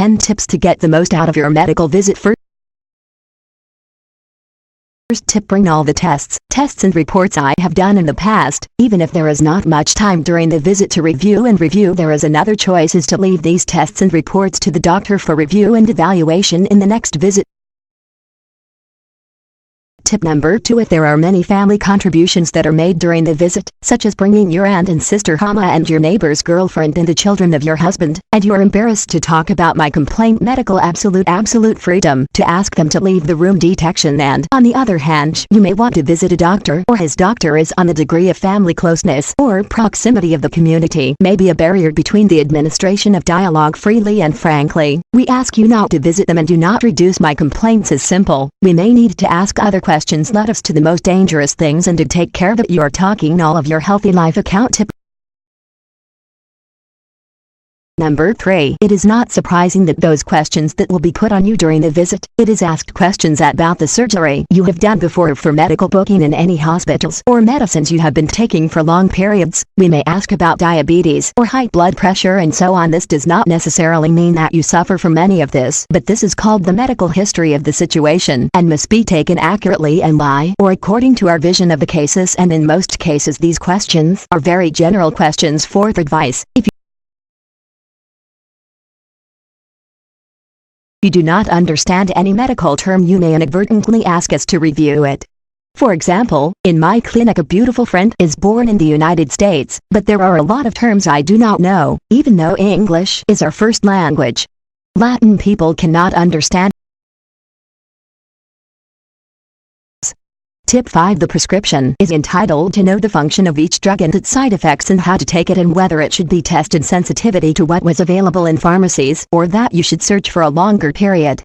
10 tips to get the most out of your medical visit. First tip: bring all the tests and reports I have done in the past. Even if there is not much time during the visit to review, there is another choice, is to leave these tests and reports to the doctor for review and evaluation in the next visit. Tip number 2: if there are many family contributions that are made during the visit, such as bringing your aunt and sister Hama and your neighbor's girlfriend and the children of your husband, and you are embarrassed to talk about my complaint, medical absolute freedom to ask them to leave the room detection. And on the other hand, you may want to visit a doctor, or his doctor is on the degree of family closeness or proximity of the community may be a barrier between the administration of dialogue freely and frankly. We ask you not to visit them and do not reduce my complaints as simple. We may need to ask other questions led us to the most dangerous things, and to take care that you are talking all of your healthy life account. Tip number 3: it is not surprising that those questions that will be put on you during the visit, it is asked questions about the surgery you have done before, for medical booking in any hospitals, or medicines you have been taking for long periods. We may ask about diabetes or high blood pressure and so on. This does not necessarily mean that you suffer from any of this, but this is called the medical history of the situation, and must be taken accurately and or according to our vision of the cases. And in most cases these questions are very general questions for advice. If you do not understand any medical term, you may inadvertently ask us to review it. For example, in my clinic a beautiful friend is born in the United States, but there are a lot of terms I do not know, even though English is our first language. Latin people cannot understand. Tip 5: the prescription is entitled to know the function of each drug and its side effects, and how to take it, and whether it should be tested sensitivity to what was available in pharmacies, or that you should search for a longer period.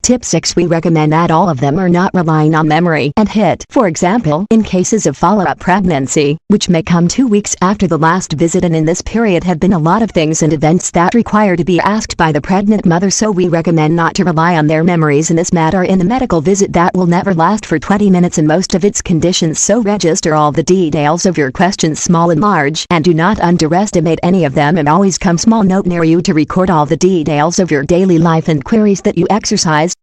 Tip 6: we recommend that all of them are not relying on memory and hit. For example, in cases of follow-up pregnancy, which may come 2 weeks after the last visit, and in this period have been a lot of things and events that require to be asked by the pregnant mother, so we recommend not to rely on their memories in this matter in the medical visit that will never last for 20 minutes in most of its conditions. So register all the details of your questions, small and large, and do not underestimate any of them, and always come small note near you to record all the details of your daily life and queries that you exercise.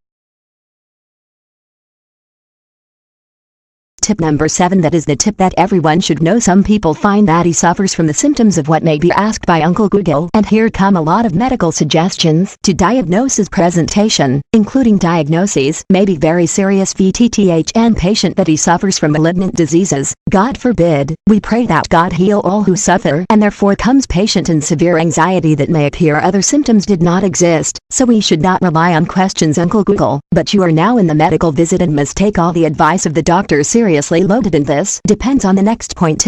Tip number 7: that is the tip that everyone should know. Some people find that he suffers from the symptoms of what may be asked by Uncle Google, and here come a lot of medical suggestions to diagnosis presentation, including diagnoses may be very serious VTTH and patient that he suffers from malignant diseases. God forbid. We pray that God heal all who suffer, and therefore comes patient and severe anxiety that may appear other symptoms did not exist, so we should not rely on questions Uncle Google. But you are now in the medical visit and must take all the advice of the doctor seriously. Loaded in this depends on the next point.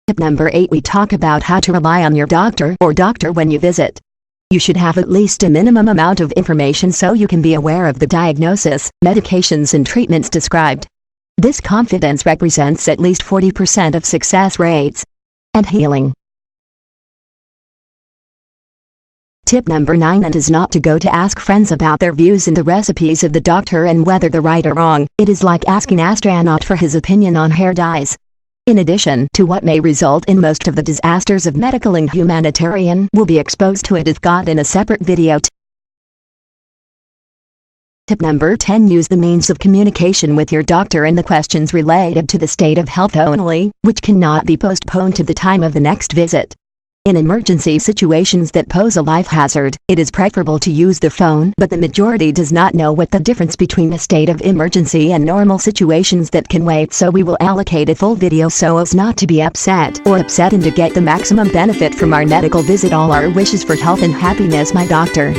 Tip number 8: we talk about how to rely on your doctor when you visit. You should have at least a minimum amount of information so you can be aware of the diagnosis, medications and treatments described. This confidence represents at least 40% of success rates and healing. Tip number 9: and is not to go to ask friends about their views in the recipes of the doctor and whether they're right or wrong. It is like asking astronaut for his opinion on hair dyes. In addition to what may result in most of the disasters of medical and humanitarian, will be exposed to it if God in a separate video. Tip number 10: use the means of communication with your doctor and the questions related to the state of health only, which cannot be postponed to the time of the next visit. In emergency situations that pose a life hazard, it is preferable to use the phone, but the majority does not know what the difference between a state of emergency and normal situations that can wait, so we will allocate a full video so as not to be upset and to get the maximum benefit from our medical visit. All our wishes for health and happiness, my doctor.